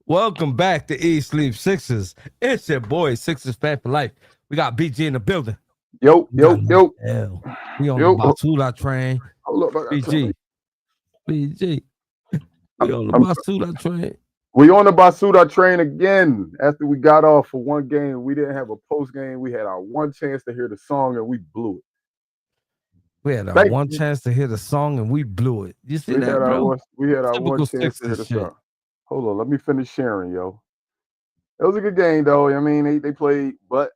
Welcome back to Eat Sleep Sixers. It's your boy, Sixers fan for life. We got BG in the building. Yo, We got yo, no yo, L. We on the yo. Basura train. Hold up, I got something. BG. We I'm, on the I'm, Basura train. we on the Basuda train again. After we got off for one game, we didn't have a post game. We had our one chance to hear the song, and we blew it. We had our Thank one you. chance to hear the song and we blew it. You see We had that, our bro? one. We had our one Typical chance to hear Sixers the shit. song. Hold on, let me finish sharing, yo. It was a good game, though. I mean, they played, but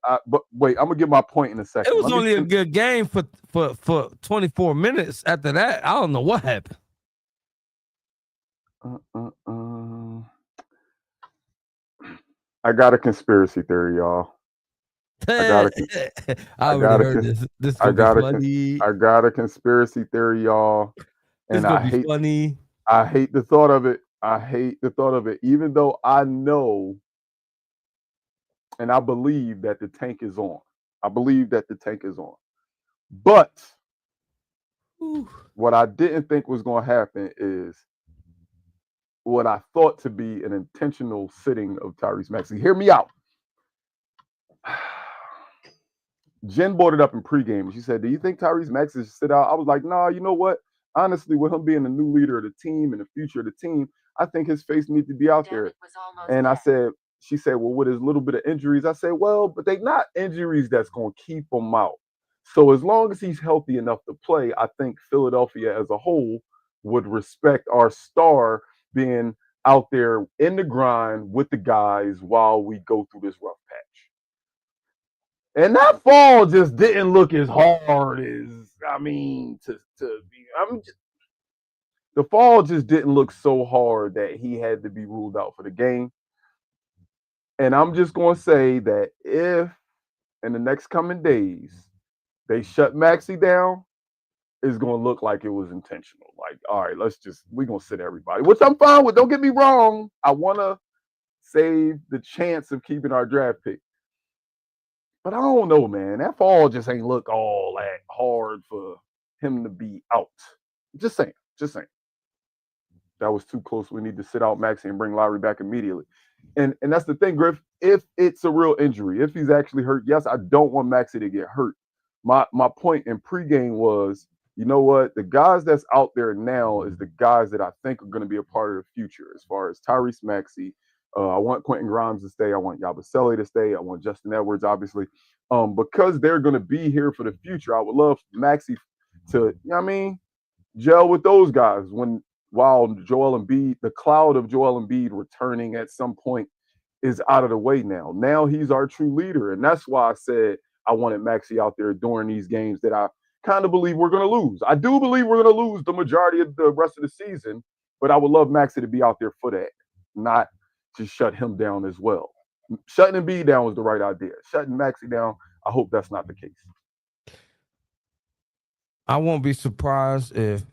wait, I'm gonna get my point in a It second. was Let me. only a good game for 24 minutes. After that, I don't know what happened. Uh, uh, uh. I got a conspiracy theory, y'all. I got I a. I already got a. heard this. This is I gonna be got a. funny. I got a conspiracy theory, y'all. It's And gonna be funny. I hate the thought of it. I hate the thought of it, even though I know and I believe that the tank is on. I believe that the tank is on. But Ooh. what I didn't think was going to happen is what I thought to be an intentional sitting of Tyrese Maxey. Hear me out. Jen brought it up in pregame. She said, "Do you think Tyrese Maxey should sit out?" I was like, "Nah, you know what? Honestly, with him being the new leader of the team and the future of the team, I think his face needs to be out there." And I said, she said, "Well, with his little bit of injuries," I said, "Well, but they not injuries that's going to keep him out. So as long as he's healthy enough to play, I think Philadelphia as a whole would respect our star being out there in the grind with the guys while we go through this rough patch." And that fall just didn't look as hard as to be. The fall just didn't look so hard that he had to be ruled out for the game. And I'm just going to say that if in the next coming days they shut Maxi down, it's going to look like it was intentional. Like, all right, we're going to sit everybody, which I'm fine with. Don't get me wrong. I want to save the chance of keeping our draft pick. But I don't know, man. That fall just ain't look all that hard for him to be out. Just saying. Just saying. That was too close. We need to sit out Maxi and bring Lowry back immediately. And that's the thing, Griff. If it's a real injury, if he's actually hurt, yes, I don't want Maxi to get hurt. My point in pregame was, you know what? The guys that's out there now is the guys that I think are going to be a part of the future. As far as Tyrese Maxey, I want Quentin Grimes to stay. I want Yabusele to stay. I want Justin Edwards, obviously, because they're going to be here for the future. I would love Maxey to, you know what I mean, gel with those guys while Joel Embiid, the cloud of Joel Embiid returning at some point is out of the way now. Now he's our true leader. And that's why I said I wanted Maxey out there during these games that I kind of believe we're going to lose. I do believe we're going to lose the majority of the rest of the season, but I would love Maxey to be out there for that, not to shut him down as well. Shutting Embiid down was the right idea. Shutting Maxey down, I hope that's not the case. I won't be surprised if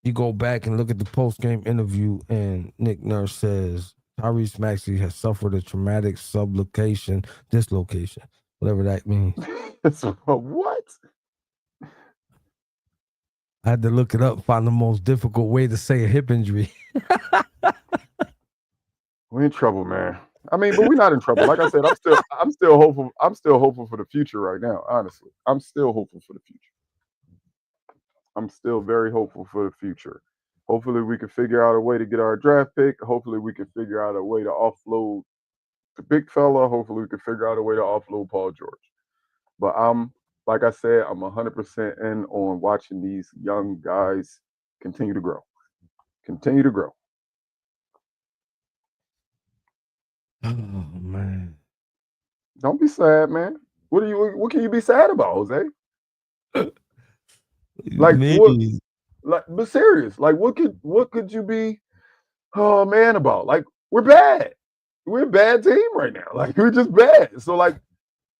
you go back and look at the post game interview and Nick Nurse says Tyrese Maxey has suffered a traumatic dislocation, whatever that means. So, what? I had to look it up, find the most difficult way to say a hip injury. We're in trouble, man. I mean, but we're not in trouble. Like I said, I'm still hopeful. I'm still hopeful for the future right now. Honestly, I'm still hopeful for the future. I'm still very hopeful for the future. Hopefully, we can figure out a way to get our draft pick. Hopefully, we can figure out a way to offload the big fella. Hopefully, we can figure out a way to offload Paul George. But like I said, I'm 100% in on watching these young guys continue to grow. Continue to grow. Oh man. Don't be sad, man. What can you be sad about, Jose? Like what Me. but serious. Like what could you be man about? Like we're bad. We're a bad team right now. Like we're just bad. So like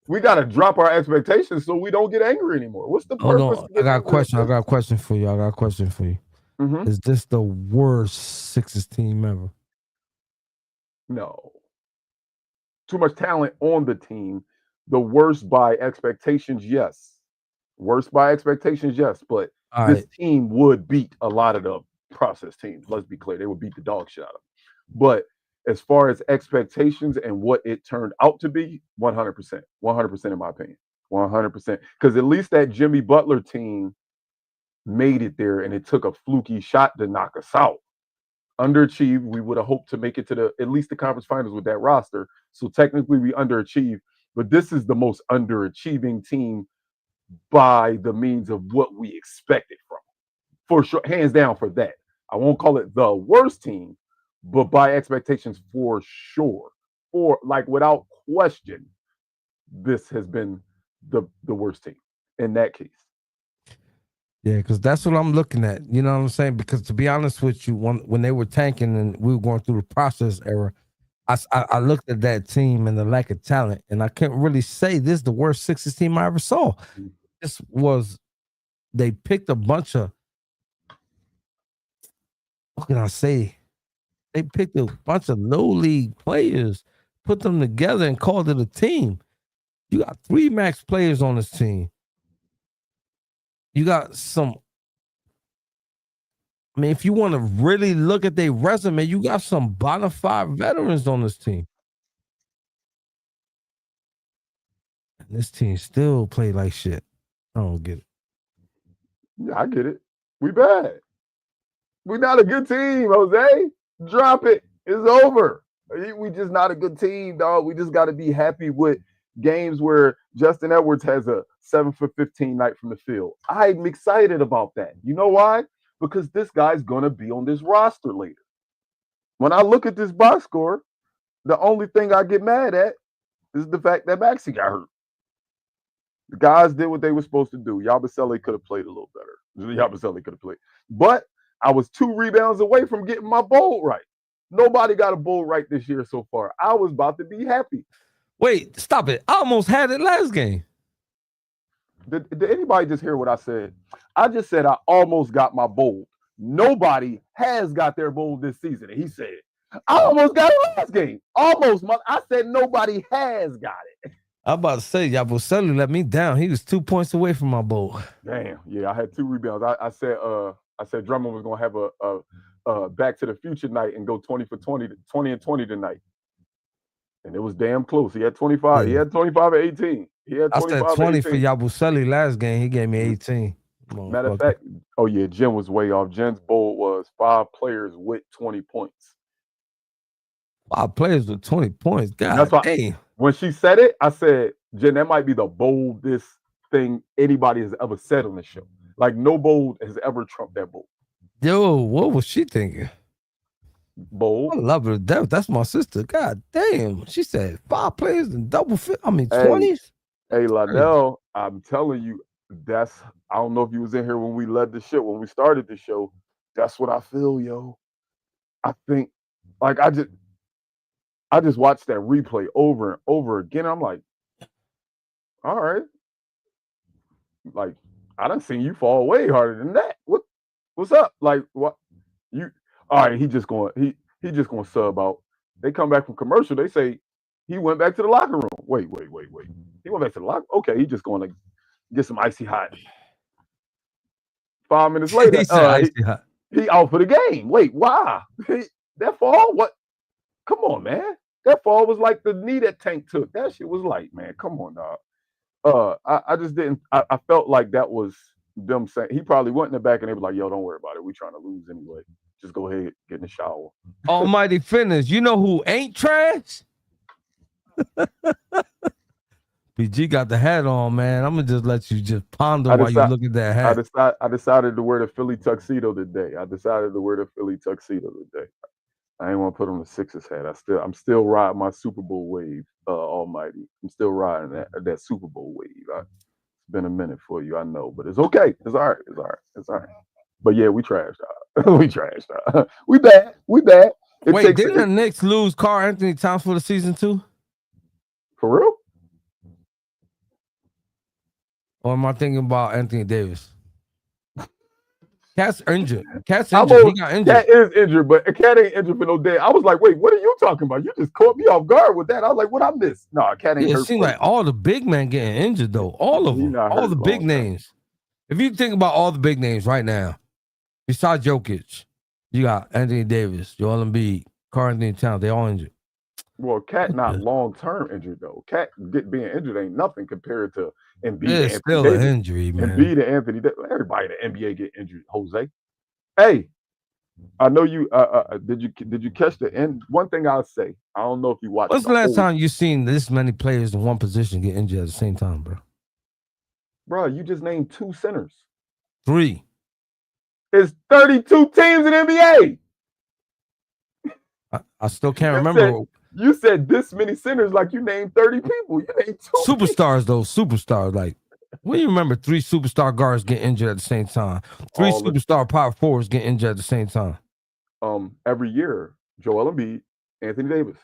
we gotta drop our expectations so we don't get angry anymore. What's the Hold purpose on. of I getting got a angry? question. I got a question for you. I got a question for you. Mm-hmm. Is this the worst Sixers team ever? No. Too much talent on the team. The worst by expectations, yes. Worst by expectations, yes. But All this right. team would beat a lot of the process teams. Let's be clear. They would beat the dog shit out of them. But as far as expectations and what it turned out to be, 100%. 100% in my opinion. 100%. Because at least that Jimmy Butler team made it there, and it took a fluky shot to knock us out. Underachieved. We would have hoped to make it to at least the conference finals with that roster. So technically we underachieved, but this is the most underachieving team by the means of what we expected from them. For sure, hands down for that. I won't call it the worst team, but by expectations for sure. Or like without question, this has been the worst team in that case. Yeah, because that's what I'm looking at. You know what I'm saying? Because to be honest with you, when they were tanking and we were going through the process era, I looked at that team and the lack of talent, and I can't really say this is the worst Sixers team I ever saw. This was, they picked a bunch of, what can I say? They picked a bunch of low league players, put them together, and called it a team. You got 3 max players on this team. You got some, I mean, if you want to really look at their resume, you got some bona fide veterans on this team. And this team still play like shit. I don't get it. Yeah, I get it. We bad. We're not a good team, Jose. Drop it. It's over. We just not a good team, dog. We just got to be happy with games where Justin Edwards has a 7 for 15 night from the field. I'm excited about that. You know why? Because this guy's going to be on this roster later. When I look at this box score, the only thing I get mad at is the fact that Maxey got hurt. The guys did what they were supposed to do. Yabusele could have played a little better. Yabusele could have played. But I was 2 rebounds away from getting my bowl right. Nobody got a bowl right this year so far. I was about to be happy. Wait, stop it. I almost had it last game. Did anybody just hear what I said? I just said I almost got my bowl. Nobody has got their bowl this season. And he said, I almost got it last game. Almost. I said nobody has got it. I'm about to say, Yabusele let me down. He was 2 points away from my bowl. Damn. Yeah, I had 2 rebounds. I said Drummond was gonna have a Back to the Future night and go 20 for 20 and 20 tonight. And it was damn close. He had 25. Yeah. He had 25 at 18. He had 25 I said 20 at 18. for Yabusele last game. He gave me 18. Matter of fact, oh yeah, Jen was way off. Jen's bowl was 5 players with 20 points. 5 players with 20 points. God that's why, damn. When she said it, I said, Jen, that might be the boldest thing anybody has ever said on the show. Like no bold has ever trumped that bold. Yo, what was she thinking? Bold. I love her to death. That's my sister. God damn. She said 5 players and double fit. I mean 20s. Hey, Ladell, I'm telling you, I don't know if you was in here when we led the show, when we started the show. That's what I feel, yo. I think, like, I just watched that replay over and over again. I'm like, all right. Like, I done seen you fall way harder than that. What's up? Like, what you all right, he just gonna sub out. They come back from commercial, they say he went back to the locker room. Wait. He went back to the locker. Okay, he just going to get some icy hot. 5 minutes later, he out for the game. Wait, why? That fall? What? Come on, man. That fall was like the knee that Tank took. That shit was light, man. Come on, dog. I just didn't. I felt like that was them saying he probably went in the back and they were like, "Yo, don't worry about it. We trying to lose anyway. Just go ahead, get in the shower." Almighty finish. You know who ain't trash? PG got the hat on, man. I'm gonna just let you just ponder while you look at that hat. I decided to wear the Philly tuxedo today. I ain't want to put on the Sixers hat. I'm still riding my Super Bowl wave, Almighty. I'm still riding that Super Bowl wave. It's been a minute for you, I know, but it's okay. It's all right. But yeah, we trashed out. We bad. Wait, didn't the Knicks lose Karl Anthony Towns for the season too? For real? Or am I thinking about Anthony Davis? Cat's injured. He got injured. Cat is injured, but Cat ain't injured for no day. I was like, wait, what are you talking about? You just caught me off guard with that. I was like, what I missed? No, Cat ain't hurt. It seems like all the big men getting injured though. All of them. All the big names. If you think about all the big names right now, besides Jokic, you got Anthony Davis, Joel Embiid, Karl-Anthony Towns, they all injured. Well, Cat not long-term injured though. Cat being injured ain't nothing compared to Embiid and It's Anthony still an Davis. injury, man. Embiid and Anthony Davis. Everybody in the NBA get injured, Jose. Hey, I know you. Did you catch the end? One thing I'll say, I don't know if you watched. What's the last time you seen this many players in one position get injured at the same time, bro? Bro, you just named 2 centers. 3. It's 32 teams in NBA. I still can't remember. You said this many centers like you named 30 people. You named 2 superstars, though. Superstars. Like, when you remember 3 superstar guards get injured at the same time? 3 superstar power forwards get injured at the same time. Every year, Joel Embiid, Anthony Davis.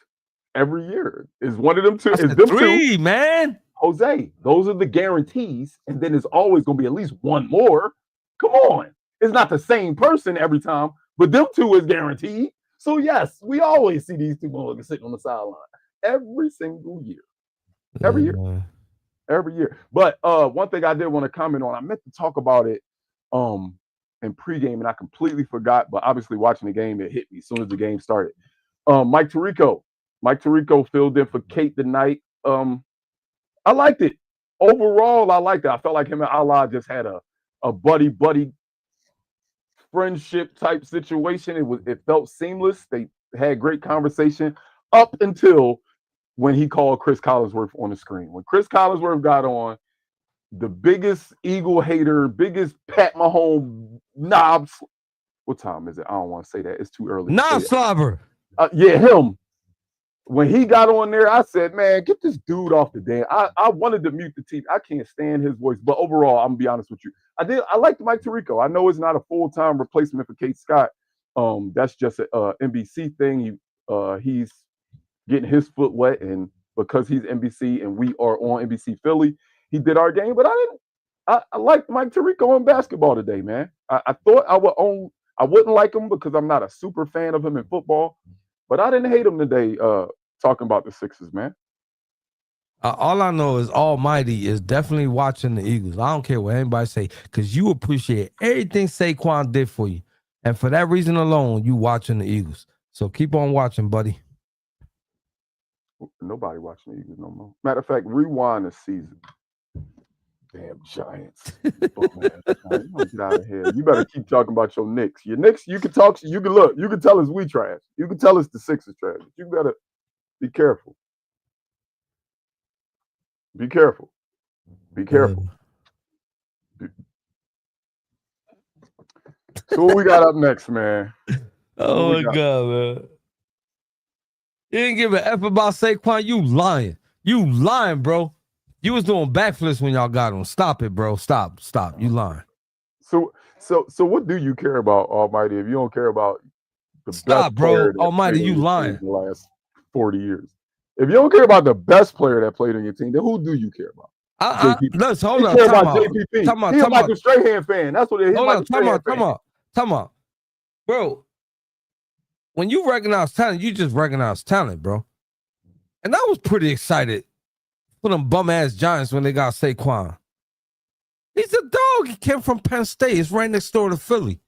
Every year is one of them 2. It's them 3, 2. Man. Jose, those are the guarantees, and then there's always going to be at least one more. Come on. It's not the same person every time, but them 2 is guaranteed. So, yes, we always see these 2 motherfuckers sitting on the sideline every single year. Every year. Every year. But one thing I did want to comment on, I meant to talk about it in pregame, and I completely forgot, but obviously watching the game, it hit me as soon as the game started. Mike Tirico filled in for Kate tonight. I liked it. Overall, I liked it. I felt like him and Allah just had a buddy friendship type situation. It felt seamless. They had great conversation up until when he called Chris Collinsworth on the screen. When Chris Collinsworth got on, the biggest Eagle hater, biggest Pat Mahomes knob. What time is it? I don't want to say that. It's too early. Knob slobber. Yeah, him. When he got on there, I said, man, get this dude off the damn. I wanted to mute the TV. I can't stand his voice. But overall, I'm going to be honest with you. I liked Mike Tirico. I know it's not a full-time replacement for Kate Scott. That's just an NBC thing. He's getting his foot wet. And because he's NBC and we are on NBC Philly, he did our game. But I liked Mike Tirico in basketball today, man. I thought I wouldn't like him because I'm not a super fan of him in football. But I didn't hate him today talking about the Sixers, man. All I know is Almighty is definitely watching the Eagles. I don't care what anybody say, because you appreciate everything Saquon did for you. And for that reason alone, you watching the Eagles. So keep on watching, buddy. Nobody watching the Eagles no more. Matter of fact, rewind the season. Damn Giants. Oh, man. Get out of here. You better keep talking about your Knicks. Your Knicks, you can talk, you can look, you can tell us we trash. You can tell us the Sixers trash. You better be careful. Be careful. Be careful. So what we got up next, man? Oh my God, man. You didn't give an F about Saquon. You lying. You lying, bro. You was doing backflips when y'all got him. Stop it, bro. Stop. You lying. So what do you care about, Almighty, if you don't care about the Stop, best bro. player that Almighty, played you on your lying. team in the last 40 years? If you don't care about the best player that played on your team, then who do you care about? Let's hold on. Care about JPP. He's a Michael Strahan fan. That's what it is. Hold on. Come on. Bro, when you recognize talent, you just recognize talent, bro. And I was pretty excited for them bum-ass Giants when they got Saquon. He's a dog. He came from Penn State. It's right next door to Philly.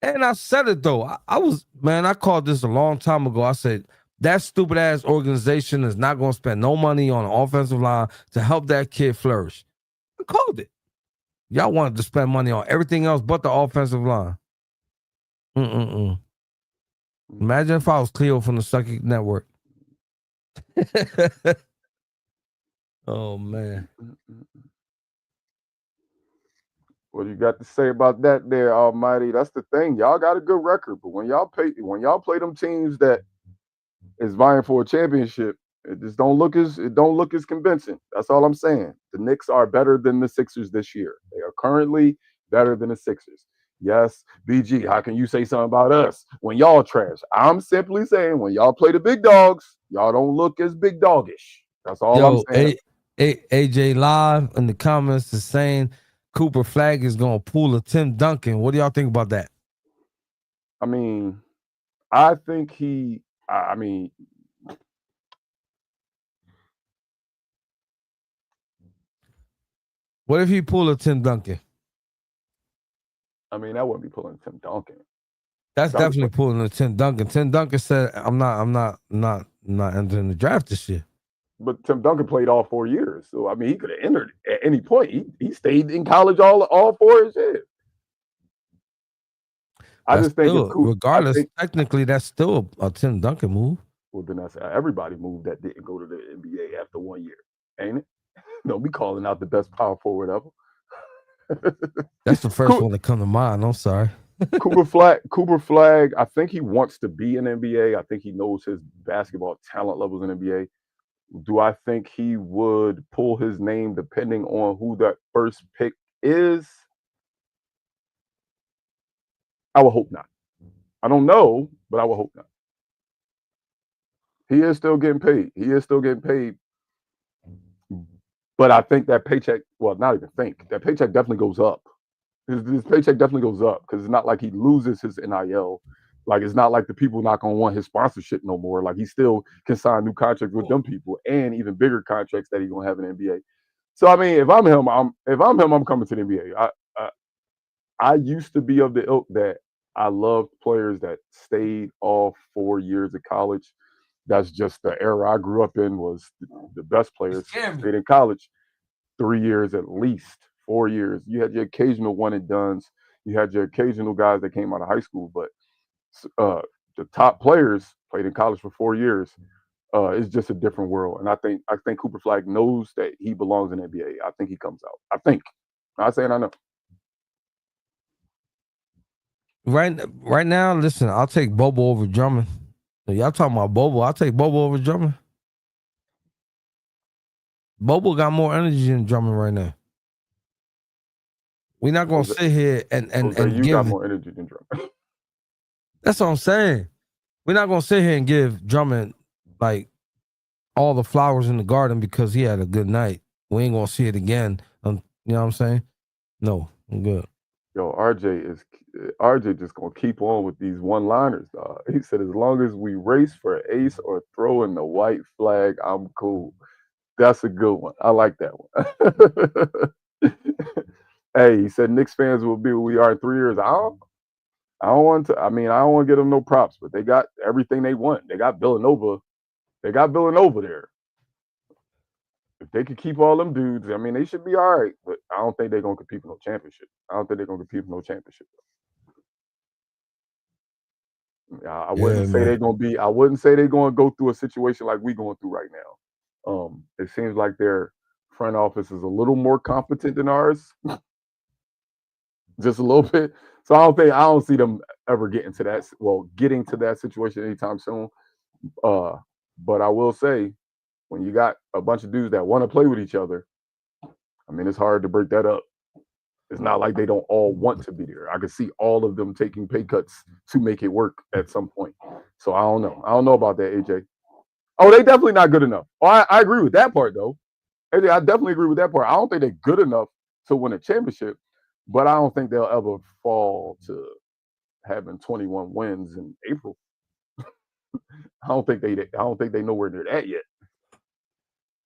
And I said it, though. I called this a long time ago. I said, that stupid-ass organization is not going to spend no money on an offensive line to help that kid flourish. I called it. Y'all wanted to spend money on everything else but the offensive line. Imagine if I was Cleo from the Sucky Network. Oh, man. What you got to say about that there, Almighty? That's the thing. Y'all got a good record, but when y'all play them teams that is vying for a championship, it just don't look as convincing. That's all I'm saying. The Knicks are better than the Sixers this year. They are currently better than the Sixers. Yes, BG, how can you say something about us when y'all trash? I'm simply saying when y'all play the big dogs, y'all don't look as big doggish. That's all I'm saying. AJ Live in the comments is saying Cooper Flag is going to pull a Tim Duncan. What do y'all think about that? I mean, I think what if he pull a Tim Duncan? I mean, that wouldn't be pulling Tim Duncan. That's Dr. definitely pulling the Tim Duncan. Tim Duncan said, I'm not entering the draft this year. But Tim Duncan played all 4 years, so I mean, he could have entered at any point. He stayed in college all 4 years. I That's just think it's still, cool. I regardless, think technically, that's still a Tim Duncan move. well, then that's everybody moved that didn't go to the NBA after 1 year, ain't it? Don't be calling out the best power forward ever. That's the first one to come to mind. I'm sorry. Cooper Flag, I think he wants to be in NBA. I think he knows his basketball talent levels in NBA. Do I think he would pull his name depending on who that first pick is? I would hope not. I don't know, but I would hope not. He is still getting paid. But I think that paycheck, well, not even think, that paycheck definitely goes up. His paycheck definitely goes up because it's not like he loses his NIL. Like, it's not like the people not going to want his sponsorship no more. Like, he still can sign new contracts with them people and even bigger contracts that he's going to have in the NBA. So, I mean, if I'm him, I'm coming to the NBA. I used to be of the ilk that I loved players that stayed all 4 years of college. That's just the era I grew up in. Was the best players stayed in college 3 years at least, 4 years. You had your occasional one and dones. You had your occasional guys that came out of high school, but the top players played in college for 4 years. It's just a different world, and I think Cooper Flag knows that he belongs in the NBA. I think he comes out. I think. I'm not saying I know. Right now, listen, I'll take Bobo over Drummond. Y'all talking about Bobo? I'll take Bobo over Drummond. Bobo got more energy than Drummond right now. We're not gonna sit here and you give. got more energy than Drummond. That's what I'm saying. We're not gonna sit here and give Drummond like all the flowers in the garden because he had a good night. We ain't gonna see it again. You know what I'm saying? No, I'm good. Yo, RJ just gonna keep on with these one-liners, dog. He said, as long as we race for ace or throw in the white flag, I'm cool. That's a good one. I like that one. Hey, he said Knicks fans will be where we are in 3 years. I don't want to. I mean, I don't want to give them no props, but they got everything they want. They got Villanova. They got Villanova there. If they could keep all them dudes, I mean, they should be all right. But I don't think they're gonna compete for no championship. I wouldn't say they're gonna be. I wouldn't say they're gonna go through a situation like we going through right now. It seems like their front office is a little more competent than ours, just a little bit. So I don't see them ever getting to that situation anytime soon. But I will say, when you got a bunch of dudes that want to play with each other, I mean, it's hard to break that up. It's not like they don't all want to be there. I can see all of them taking pay cuts to make it work at some point. So I don't know. I don't know about that, AJ. Oh, they definitely not good enough. Oh, I agree with that part, though. AJ, I definitely agree with that part. I don't think they're good enough to win a championship, but I don't think they'll ever fall to having 21 wins in April. I don't think they nowhere near that yet.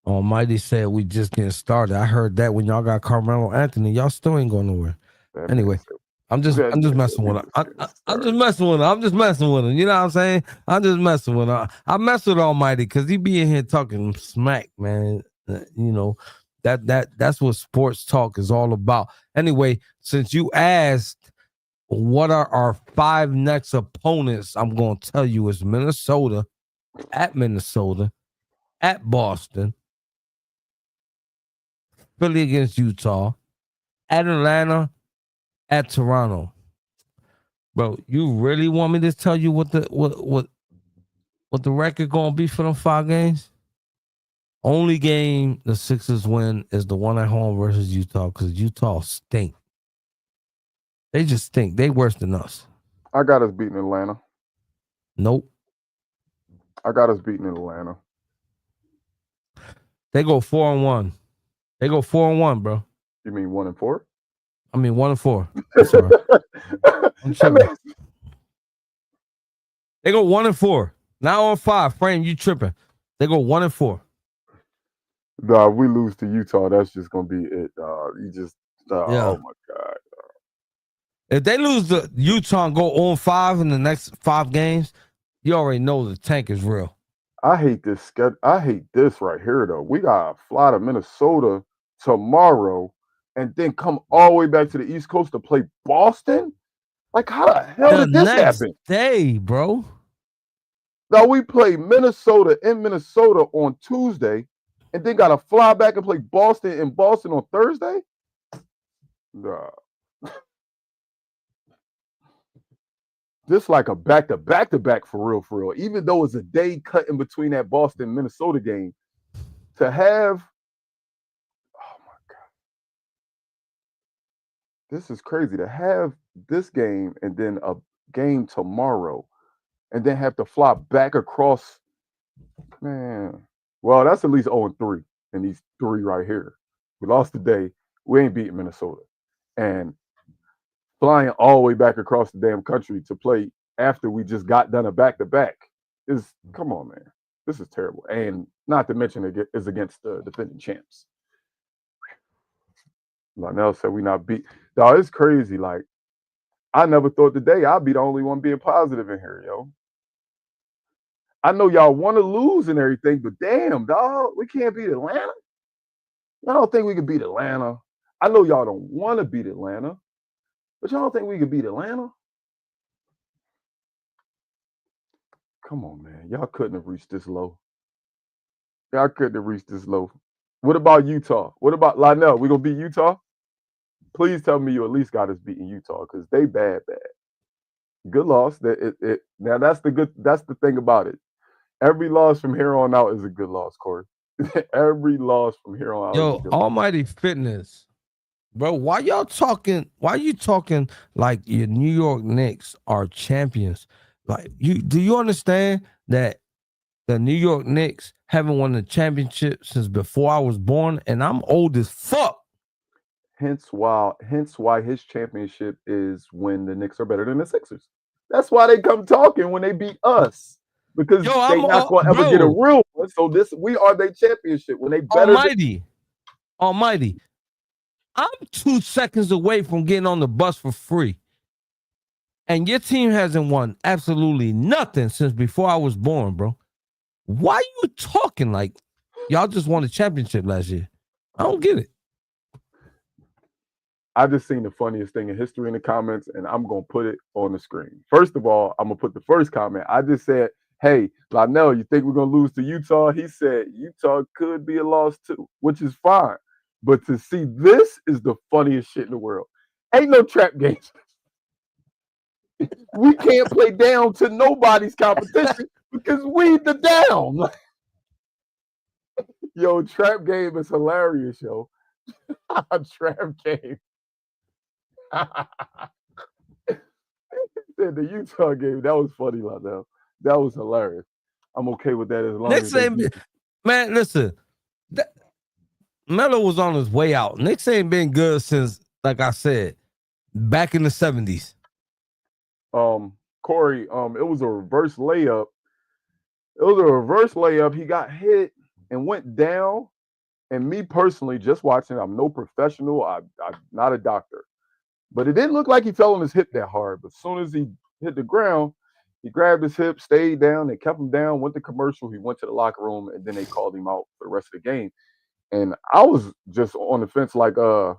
Almighty said we just getting started. I heard that when y'all got Carmelo Anthony, y'all still ain't going nowhere. Anyway, I'm just messing with him. I'm just messing with him. I'm just messing with him. You know what I'm saying? I'm just messing with him. I mess with Almighty because he be in here talking smack, man. You know, that's what sports talk is all about. Anyway, since you asked what are our 5 next opponents, I'm going to tell you it's Minnesota, at Boston, Philly against Utah, at Atlanta, at Toronto. Bro, you really want me to tell you what the record gonna be for them 5 games? Only game the Sixers win is the one at home versus Utah because Utah stink. They just stink. They worse than us. I got us beating Atlanta. Nope. I got us beating Atlanta. They go 4-1. They go 4-1, bro. You mean 1-4? I mean 1-4. I'm sorry. I'm tripping. They go 1-4. Now on 5. Frame, you tripping. They go 1-4. Nah, we lose to Utah. That's just gonna be it. You just yeah. Oh my god. If they lose to Utah and go 0-5 in the next 5 games, you already know the tank is real. I hate this right here though. We gotta fly to Minnesota tomorrow and then come all the way back to the East Coast to play Boston. Like, how the hell did this happen? Day, bro. Now we play Minnesota in Minnesota on Tuesday, and then gotta fly back and play Boston in Boston on Thursday. Nah. This like a back-to-back for real. Even though it's a day cut in between that Boston Minnesota game, to have, oh my god, this is crazy. To have this game and then a game tomorrow, and then have to fly back across. Man, well, that's at least 0-3 in these 3 right here. We lost today. We ain't beating Minnesota, and flying all the way back across the damn country to play after we just got done a back-to-back is, come on, man. This is terrible. And not to mention it is against the defending champs. Lionel said we not beat. Dog, it's crazy. Like, I never thought today I'd be the only one being positive in here, yo. I know y'all want to lose and everything, but damn, dog, we can't beat Atlanta. I don't think we can beat Atlanta. I know y'all don't want to beat Atlanta. But y'all don't think we could beat Atlanta? Come on, man. Y'all couldn't have reached this low. Y'all couldn't have reached this low. What about Utah? What about Lionel? We gonna beat Utah? Please tell me you at least got us beating Utah, because they bad. Good loss. Now that's the thing about it. Every loss from here on out is a good loss, Corey. Every loss from here on out. Yo, Almighty Fitness. Bro, why you talking like your New York Knicks are champions? Like, do you understand that the New York Knicks haven't won the championship since before I was born, and I'm old as fuck. Hence why his championship is when the Knicks are better than the Sixers. That's why they come talking when they beat us. Because they're not gonna ever get a real one. So we are their championship when they better. Almighty. I'm 2 seconds away from getting on the bus for free. And your team hasn't won absolutely nothing since before I was born, bro. Why are you talking like y'all just won a championship last year? I don't get it. I just seen the funniest thing in history in the comments, and I'm going to put it on the screen. First of all, I'm going to put the first comment. I just said, hey, Lionel, you think we're going to lose to Utah? He said, Utah could be a loss too, which is fine. But to see this is the funniest shit in the world. Ain't no trap games. We can't play down to nobody's competition because we the down. Yo, trap game is hilarious, yo. Trap game. The Utah game, that was funny, Lionel. That was hilarious. I'm okay with that as long as man, listen. Melo was on his way out. Knicks ain't been good since, like I said, back in the 70s. Corey, it was a reverse layup. He got hit and went down. And me personally, just watching, I'm no professional. I'm not a doctor. But it didn't look like he fell on his hip that hard. But as soon as he hit the ground, he grabbed his hip, stayed down, they kept him down, went to commercial. He went to the locker room, and then they called him out for the rest of the game. And I was just on the fence like, bro,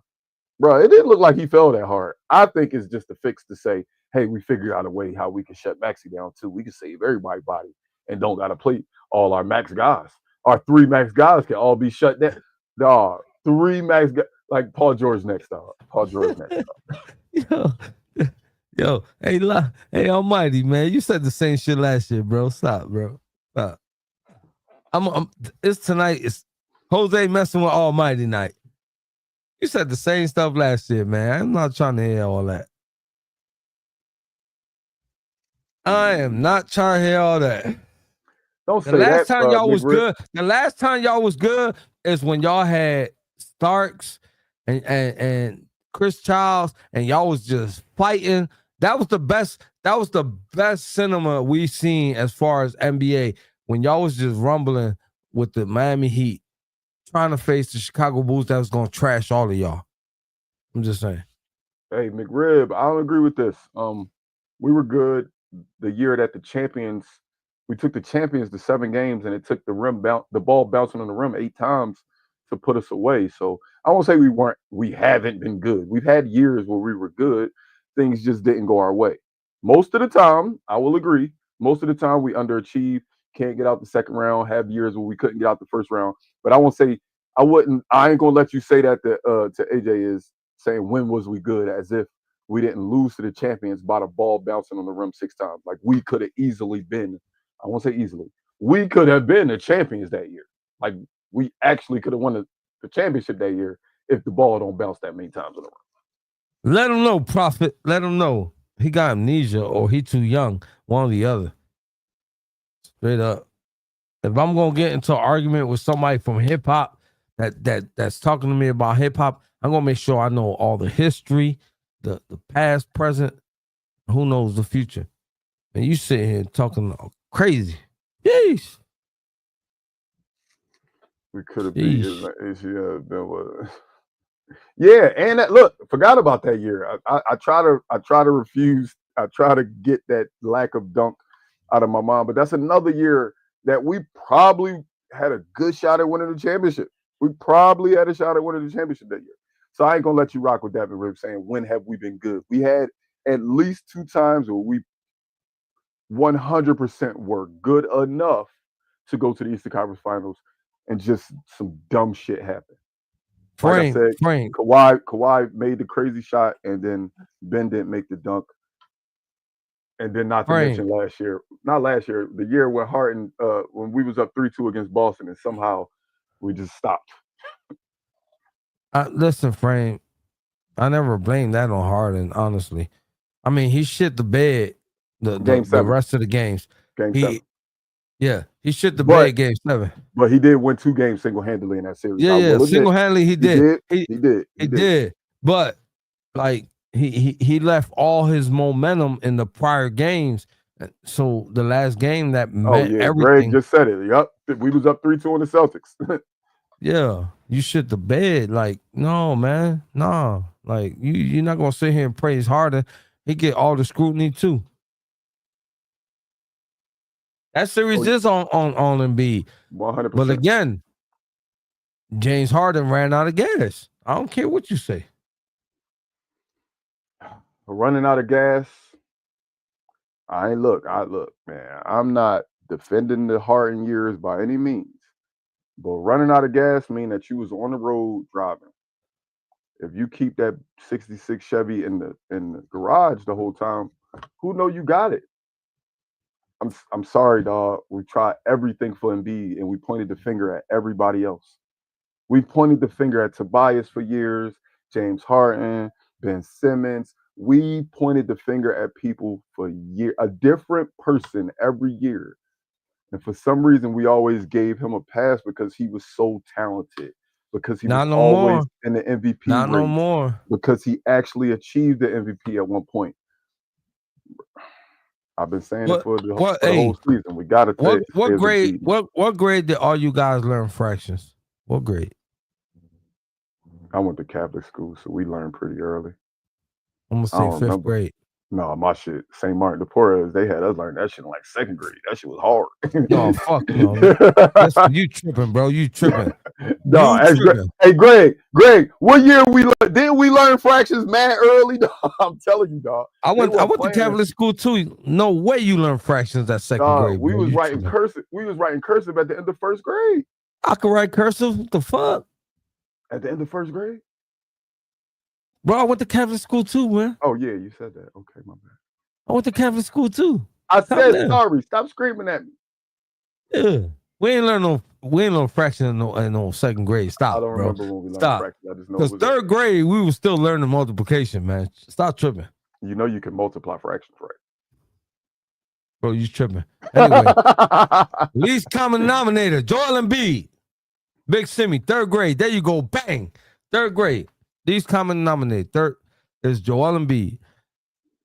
it didn't look like he fell that hard. I think it's just a fix to say, hey, we figured out a way how we can shut Maxey down too. We can save everybody's body and don't got to play all our max guys. Our 3 max guys can all be shut down. Dog, 3 max guys. Like Paul George next, dog. Paul George next, dog. Yo, hey, Almighty, man, you said the same shit last year, bro. Stop, bro. Stop. It's tonight. It's Jose messing with Almighty night. You said the same stuff last year, man. I'm not trying to hear all that. I am not trying to hear all that. Don't say the last that, time y'all was Rick. good. The last time y'all was good is when y'all had Starks and Chris Childs, and y'all was just fighting. That was the best. That was the best cinema we've seen as far as NBA, when y'all was just rumbling with the Miami Heat, trying to face the Chicago Bulls that was gonna trash all of y'all. I'm just saying. Hey, McRib, I don't agree with this. We were good the year that we took the champions to 7 games, and it took the ball bouncing on the rim 8 times to put us away. So I won't say we haven't been good. We've had years where we were good. Things just didn't go our way. Most of the time, I will agree. Most of the time, we underachieve, can't get out the second round, have years where we couldn't get out the first round. But I ain't gonna let you say that to AJ is saying when was we good, as if we didn't lose to the champions by the ball bouncing on the rim 6 times. Like we could have easily been, I won't say easily, we could have been the champions that year. Like we actually could have won the championship that year if the ball don't bounce that many times on the rim. Let him know, Prophet. Let him know. He got amnesia or he too young. One or the other. Straight up. If I'm gonna get into an argument with somebody from hip hop that's talking to me about hip hop, I'm gonna make sure I know all the history, the past, present, who knows the future. And you sitting here talking crazy. Yeesh. We could have beat yeah, and look, forgot about that year. I try to refuse. I try to get that lack of dunk out of my mind, but that's another year that we probably had a good shot at winning the championship. We probably had a shot at winning the championship that year. So I ain't gonna let you rock with that, Rip, saying when have we been good? We had at least 2 times where we 100% were good enough to go to the Eastern Conference Finals, and just some dumb shit happened. Frank, like I said, Kawhi made the crazy shot, and then Ben didn't make the dunk. And then not to mention the year when Harden, when we was up 3-2 against Boston, and somehow we just stopped. Listen, Frank, I never blamed that on Harden, honestly. I mean, he shit the bed the rest of the games. Game 7. Yeah, he shit the bed game 7. But he did win 2 games single-handedly in that series. Yeah, single-handedly he did. He did. But like he left all his momentum in the prior games. So the last game that meant everything. Greg just said it. Yup. We was up 3-2 on the Celtics. Yeah, you shit the bed. Like, no, man. No. Like you're not gonna sit here and praise Harden. He get all the scrutiny too. That series is on Embiid. 100%. But again, James Harden ran out of gas. I don't care what you say. Running out of gas. Look, man. I'm not defending the Harden years by any means. But running out of gas mean that you was on the road driving. If you keep that 66 Chevy in the garage the whole time, who know you got it? I'm sorry, dog. We tried everything for Embiid, and we pointed the finger at everybody else. We pointed the finger at Tobias for years, James Harden, Ben Simmons. We pointed the finger at people for years, a different person every year. And for some reason, we always gave him a pass because he was so talented, because he was always in the MVP race, no more. because he actually achieved the MVP at one point. I've been saying it for the whole season. We got to take what grade? What grade did all you guys learn fractions? What grade? I went to Catholic school, so we learned pretty early. I'm gonna say 5th grade. No, my shit. St. Martin de Porres, they had us learn that shit in like 2nd grade. That shit was hard. No, fuck no. Listen, you tripping, bro. You tripping. No, hey, Greg, what year didn't we learn fractions mad early? I'm telling you, dog. I went to Catholic school too. No way you learn fractions at 2nd grade. We was writing cursive. We was writing cursive at the end of 1st grade. I could write cursive. What the fuck? At the end of 1st grade? Bro, I went to Catholic school too, man. Oh yeah, you said that. Okay, my bad. I went to Catholic school too. I said sorry. Stop screaming at me. Yeah, we ain't learn no fraction in no 2nd grade. Stop. I don't remember when we learned fractions. I just know because 3rd grade we were still learning multiplication, man. Stop tripping. You know you can multiply fractions, right? Bro, you tripping. Anyway, least common denominator, Joel Embiid, Big Simmy, 3rd grade. There you go, bang. 3rd grade. Least common denominator, 3rd is Joel Embiid.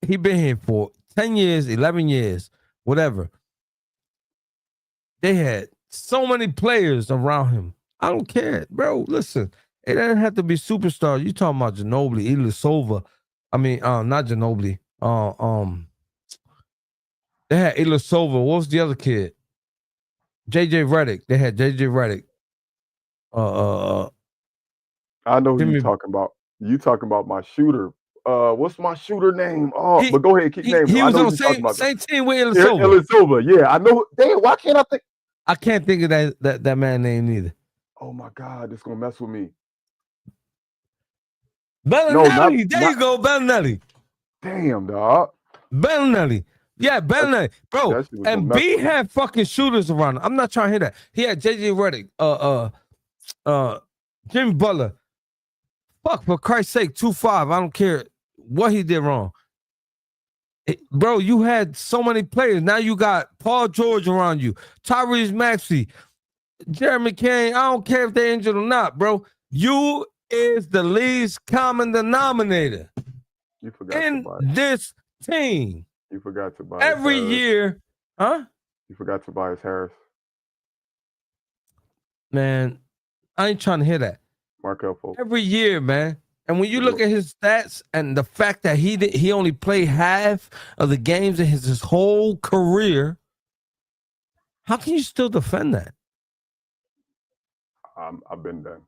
He been here for 10 years, 11 years, whatever. They had so many players around him. I don't care, bro. Listen, it doesn't have to be superstar. You talking about Ginobili, Ilyasova, Not Ginobili. They had Ilyasova. What was the other kid? JJ Redick. They had JJ Redick. I know who you're talking about. You talking about my shooter. What's my shooter name? Oh, but go ahead, keep naming. He was on the same team with Ilyasova. Ilyasova, yeah. I know. Damn, why can't I think? I can't think of that man name either. Oh my God, this gonna mess with me. Bellinelli. There you go, Bellinelli. Damn, dog. Bellinelli. Yeah, Bellinelli. Bro, and B had fucking shooters around him. I'm not trying to hear that. He had JJ Redick, Jimmy Butler. Fuck, for Christ's sake, 2-5. I don't care what he did wrong. Bro, you had so many players. Now you got Paul George around you, Tyrese Maxey, Jeremy Kane. I don't care if they're injured or not, bro. You is the least common denominator in this team. You forgot Tobias every Harris. Year, huh? You forgot Tobias Harris. Man, I ain't trying to hear that. Markel Fultz. Every year, man. And when you look at his stats and the fact that he only played half of the games in his whole career, how can you still defend that? I've been done.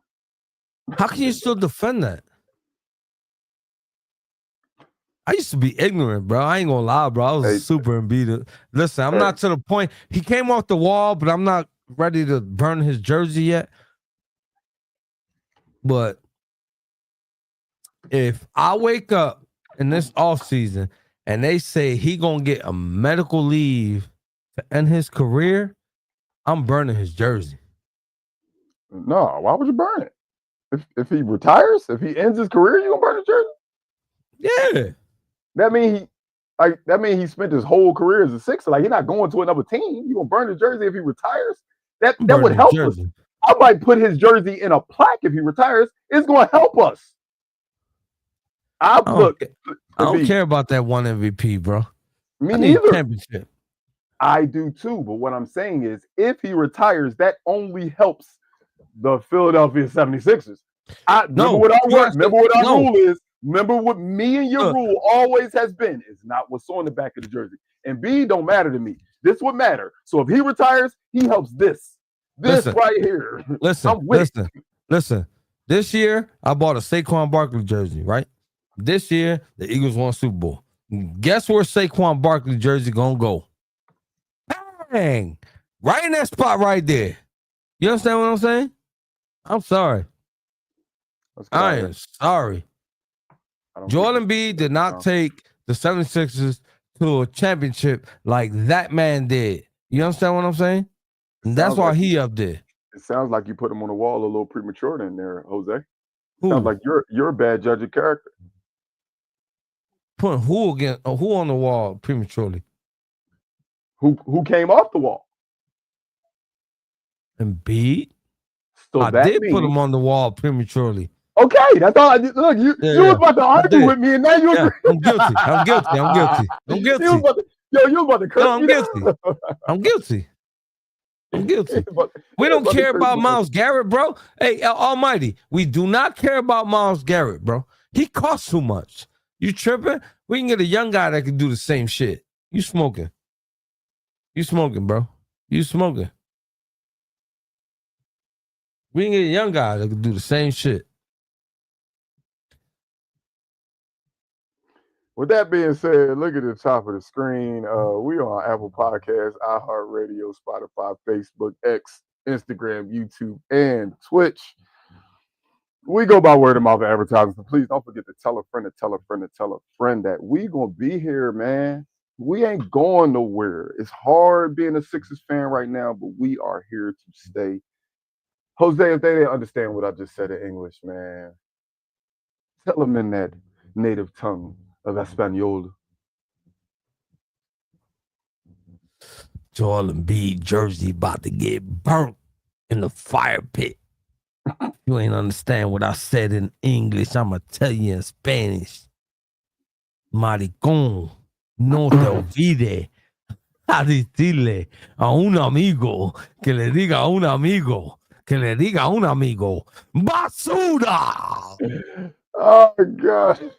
How can you still defend that? I used to be ignorant, bro. I ain't gonna lie, bro. I was super Embiid. Listen, I'm not to the point. He came off the wall, but I'm not ready to burn his jersey yet. But if I wake up in this offseason and they say he gonna get a medical leave to end his career, I'm burning his jersey. No, why would you burn it? If he retires, if he ends his career, you gonna burn his jersey? Yeah. That means he spent his whole career as a Sixer. Like, he's not going to another team. You gonna burn his jersey if he retires? That would help us. I might put his jersey in a plaque if he retires. It's gonna help us. I don't care about that one MVP, bro. Me neither. Championship. I do too. But what I'm saying is, if he retires, that only helps the Philadelphia 76ers. Remember what our rule is. Remember what me and your rule always has been. It's not what's on the back of the jersey. And B don't matter to me. This would matter. So if he retires, he helps this. This right here. Listen. This year, I bought a Saquon Barkley jersey, right? This year, the Eagles won Super Bowl. Guess where Saquon Barkley jersey gonna go? Bang! Right in that spot right there. You understand what I'm saying? I'm sorry. I am sorry. Joel Embiid did not take the 76ers to a championship like that man did. You understand what I'm saying? And that's why he up there. It sounds like you put him on the wall a little premature in there, Jose. Sounds like you're a bad judge of character. Putting who on the wall prematurely? Who came off the wall? Embiid. So I did put him on the wall prematurely. Okay, that's all I did. Look, you was about to argue with me, and now you agree. I'm guilty. You was about to curse me. I'm guilty. We don't care about Myles Garrett, bro. Hey, Almighty, we do not care about Myles Garrett, bro. He costs too much. You tripping? We can get a young guy that can do the same shit. You smoking, bro. You smoking. We can get a young guy that can do the same shit. With that being said, look at the top of the screen. We are on Apple Podcasts, iHeartRadio, Spotify, Facebook, X, Instagram, YouTube, and Twitch. We go by word of mouth advertising, so please don't forget to tell a friend to tell a friend to tell a friend that we gonna be here, man. We ain't going nowhere. It's hard being a Sixers fan right now, but we are here to stay. Jose, if they didn't understand what I just said in English, man, tell them in that native tongue of Espanol. Joel Embiid jersey about to get burnt in the fire pit. You ain't understand what I said in English. I'm going to tell you in Spanish. Maricón, no te olvide a decirle a un amigo que le diga a un amigo que le diga a un amigo. ¡Basura! Oh, God.